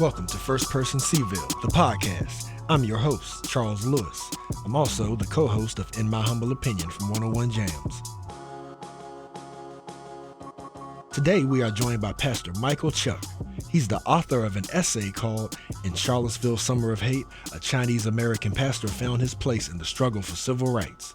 Welcome to First Person Cville, the podcast. I'm your host, Charles Lewis. I'm also the co-host of In My Humble Opinion from 101 Jamz. Today we are joined by Pastor Michael Cheuck. He's the author of an essay called In Charlottesville, Summer of Hate, a Chinese-American pastor found his place in the struggle for civil rights.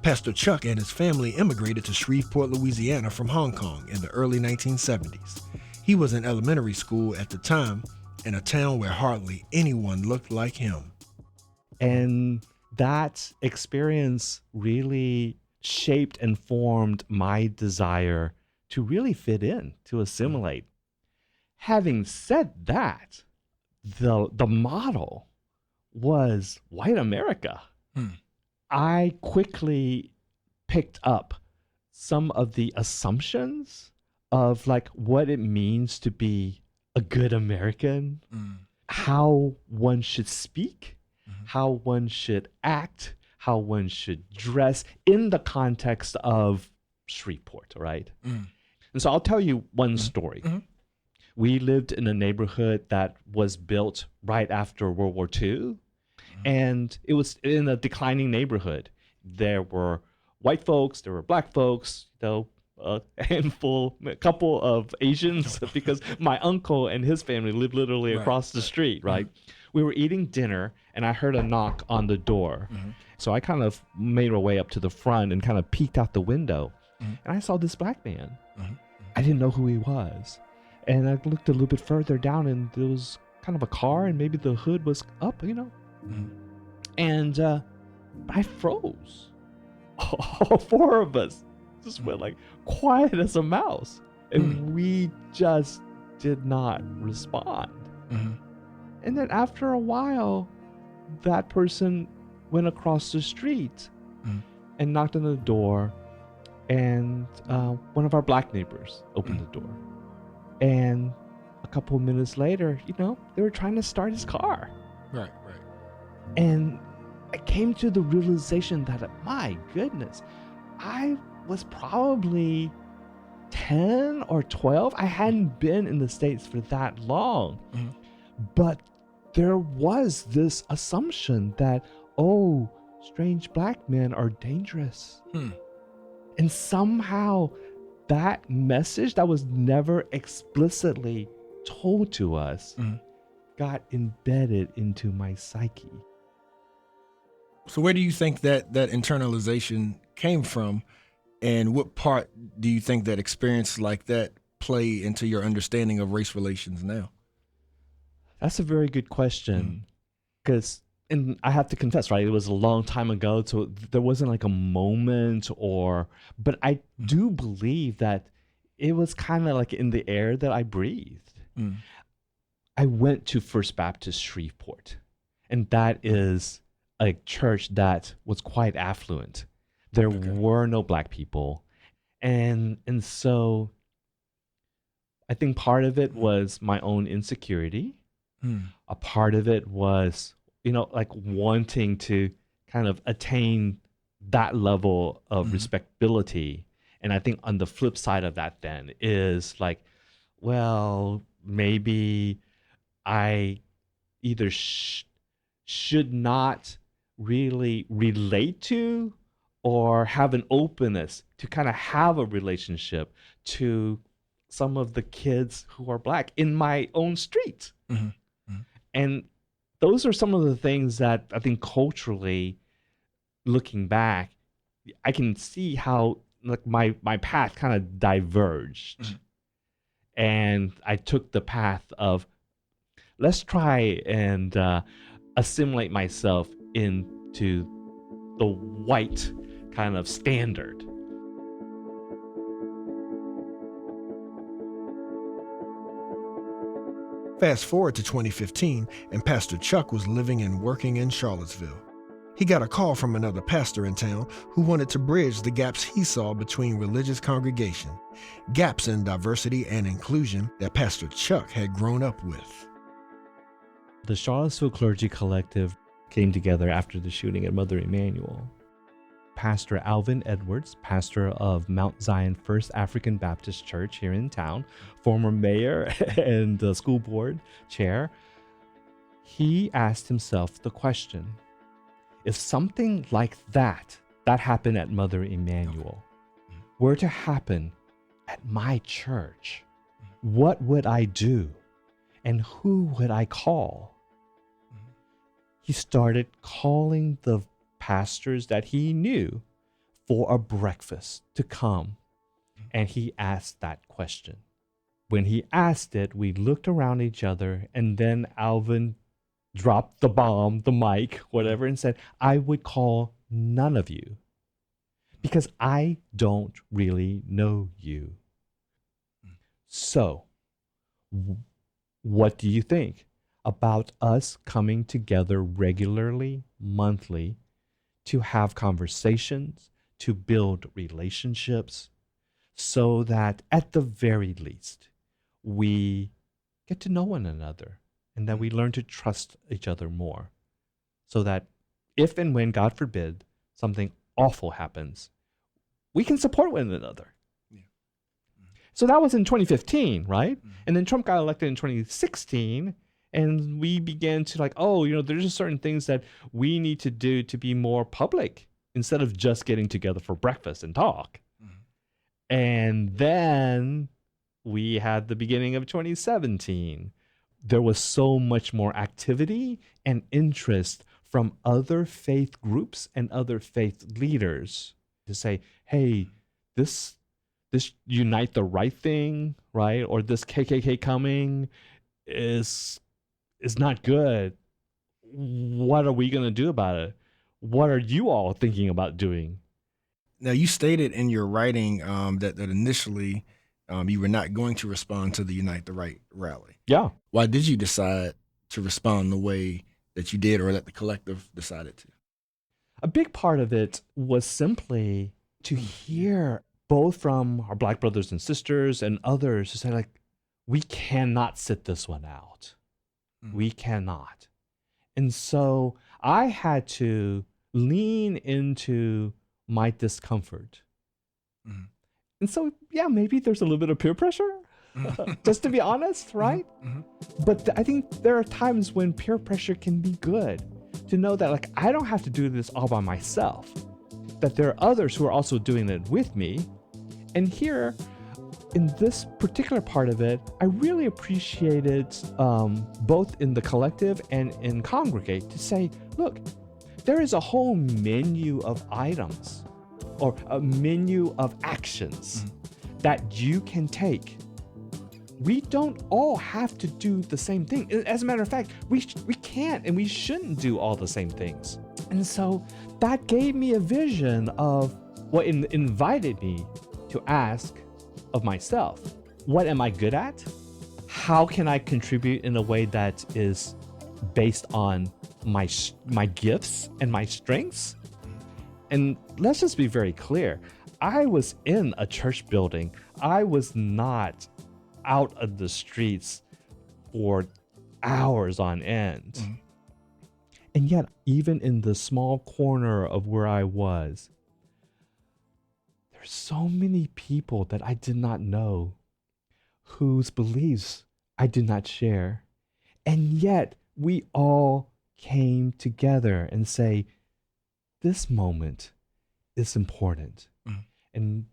Pastor Cheuck and his family immigrated to Shreveport, Louisiana from Hong Kong in the early 1970s. He was in elementary school at the time in a town where hardly anyone looked like him. And that experience really shaped and formed my desire to really fit in, to assimilate. Having said that, the model was white America. I quickly picked up some of the assumptions of like what it means to be a good American, how one should speak, how one should act, how one should dress in the context of Shreveport, right? And so I'll tell you one story. We lived in a neighborhood that was built right after World War II, and it was in a declining neighborhood. There were white folks, there were black folks, a handful, a couple of Asians, because my uncle and his family lived literally across the street, right? We were eating dinner, and I heard a knock on the door. So I kind of made my way up to the front and kind of peeked out the window, and I saw this black man. I didn't know who he was. And I looked a little bit further down, and there was kind of a car, and maybe the hood was up, And I froze. All four of us just went like quiet as a mouse, and we just did not respond. And then after a while, that person went across the street and knocked on the door, and one of our black neighbors opened the door, and a couple of minutes later, they were trying to start his car. Right. And I came to the realization that, my goodness, I was probably 10 or 12. I hadn't been in the States for that long. But there was this assumption that, strange black men are dangerous. And somehow that message that was never explicitly told to us got embedded into my psyche. So where do you think that internalization came from, and what part do you think that experience like that play into your understanding of race relations now? That's a very good question, because, and I have to confess, right, it was a long time ago, so there wasn't like a moment but I do believe that it was kind of like in the air that I breathed. I went to First Baptist Shreveport, and that is a church that was quite affluent. There were no black people. And so I think part of it was my own insecurity. A part of it was, like wanting to kind of attain that level of respectability. And I think on the flip side of that then is like, well, maybe I either should not really relate to or have an openness to kind of have a relationship to some of the kids who are black in my own street. And those are some of the things that I think culturally, looking back, I can see how like my path kind of diverged. And I took the path of, let's try and assimilate myself into the white kind of standard. Fast forward to 2015, and Pastor Cheuck was living and working in Charlottesville. He got a call from another pastor in town who wanted to bridge the gaps he saw between religious congregation, gaps in diversity and inclusion that Pastor Cheuck had grown up with. The Charlottesville Clergy Collective came together after the shooting at Mother Emanuel. Pastor Alvin Edwards, pastor of Mount Zion First African Baptist Church here in town, former mayor and school board chair. He asked himself the question, if something like that happened at Mother Emanuel, were to happen at my church, what would I do? And who would I call? He started calling the pastors that he knew for a breakfast to come. And he asked that question. When he asked it, we looked around each other, and then Alvin dropped the bomb, the mic, whatever, and said, I would call none of you because I don't really know you. So, what do you think about us coming together regularly, monthly, to have conversations, to build relationships, so that at the very least, we get to know one another and that we learn to trust each other more, so that if and when, God forbid, something awful happens, we can support one another. Yeah. So that was in 2015, right? And then Trump got elected in 2016, and we began to there's just certain things that we need to do to be more public instead of just getting together for breakfast and talk. And then we had the beginning of 2017. There was so much more activity and interest from other faith groups and other faith leaders to say, hey, this Unite the Right thing, right? Or this KKK coming is not good. What are we going to do about it? What are you all thinking about doing? Now, you stated in your writing that initially you were not going to respond to the Unite the Right rally. Yeah. Why did you decide to respond the way that you did, or that the collective decided to? A big part of it was simply to hear both from our Black brothers and sisters and others who say, we cannot sit this one out. We cannot. And so I had to lean into my discomfort. And so, yeah, maybe there's a little bit of peer pressure, just to be honest, right? But I think there are times when peer pressure can be good, to know that I don't have to do this all by myself, that there are others who are also doing it with me. And here, in this particular part of it, I really appreciated both in the collective and in Congregate to say, look, there is a whole menu of items or a menu of actions that you can take. We don't all have to do the same thing. As a matter of fact, we can't and we shouldn't do all the same things. And so that gave me a vision of what invited me to ask of myself, what am I good at? How can I contribute in a way that is based on my gifts and my strengths? And let's just be very clear. I was in a church building. I was not out of the streets for hours on end. And yet, even in the small corner of where I was, there's so many people that I did not know, whose beliefs I did not share. And yet, we all came together and say, this moment is important. And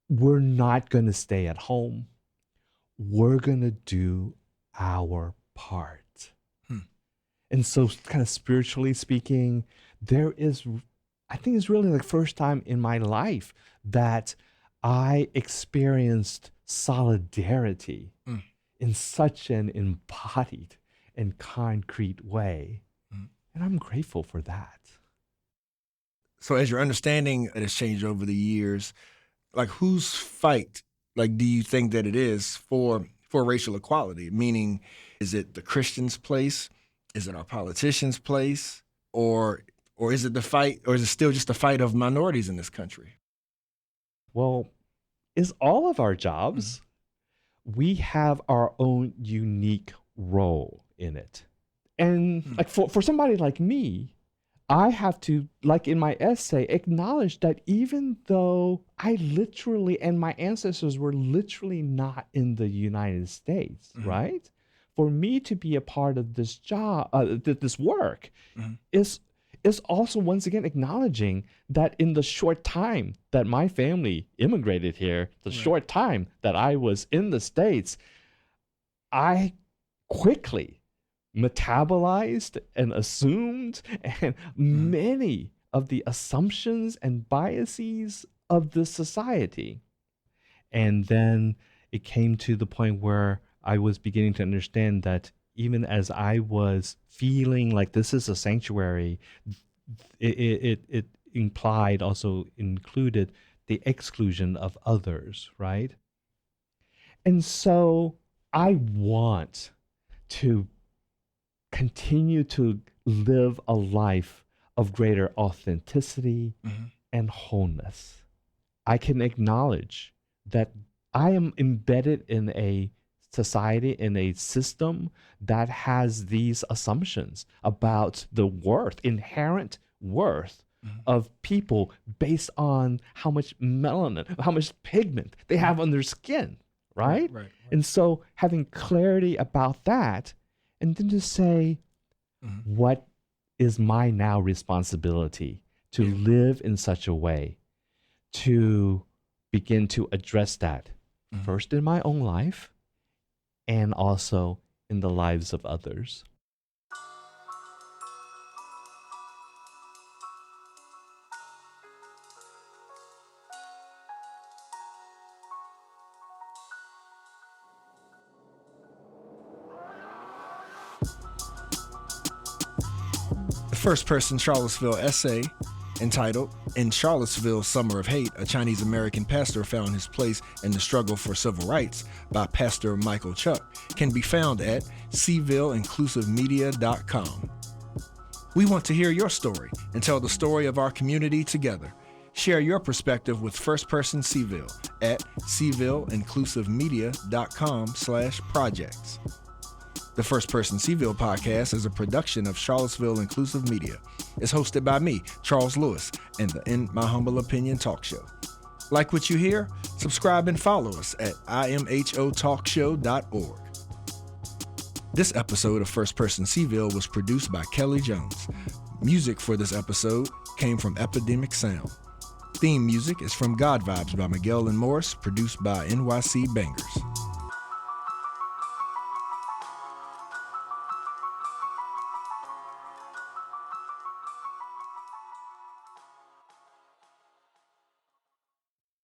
we're not going to stay at home. We're going to do our part. And so kind of spiritually speaking, I think it's really the first time in my life that I experienced solidarity in such an embodied and concrete way. And I'm grateful for that. So as your understanding has changed over the years, whose fight, do you think that it is for racial equality? Meaning, is it the Christians' place? Is it our politicians' place? Or is it the fight, or is it still just the fight of minorities in this country? Well, it's all of our jobs. We have our own unique role in it. And for somebody like me, I have to, like in my essay, acknowledge that even though I literally, and my ancestors were literally not in the United States, right? For me to be a part of this job, this work, is also once again acknowledging that in the short time that my family immigrated here, the short time that I was in the States, I quickly metabolized and assumed and many of the assumptions and biases of the society. And then it came to the point where I was beginning to understand that even as I was feeling like this is a sanctuary, it implied, also included the exclusion of others, right? And so I want to continue to live a life of greater authenticity and wholeness. I can acknowledge that I am embedded in a society, in a system that has these assumptions about the inherent worth of people based on how much melanin, how much pigment they have on their skin, right? Right. And so having clarity about that, and then to say, what is my now responsibility to live in such a way to begin to address that first in my own life and also in the lives of others. First Person Charlottesville essay entitled "In Charlottesville Summer of Hate, a Chinese American Pastor Found His Place in the Struggle for Civil Rights" by Pastor Michael Cheuck can be found at cvilleinclusivemedia.com. We want to hear your story and tell the story of our community together. Share your perspective with First Person Cville at cvilleinclusivemedia.com/projects. The First Person Cville podcast is a production of Charlottesville Inclusive Media. It's hosted by me, Charles Lewis, and the In My Humble Opinion talk show. Like what you hear? Subscribe and follow us at imhotalkshow.org. This episode of First Person Cville was produced by Kelly Jones. Music for this episode came from Epidemic Sound. Theme music is from God Vibes by Miguel and Morris, produced by NYC Bangers.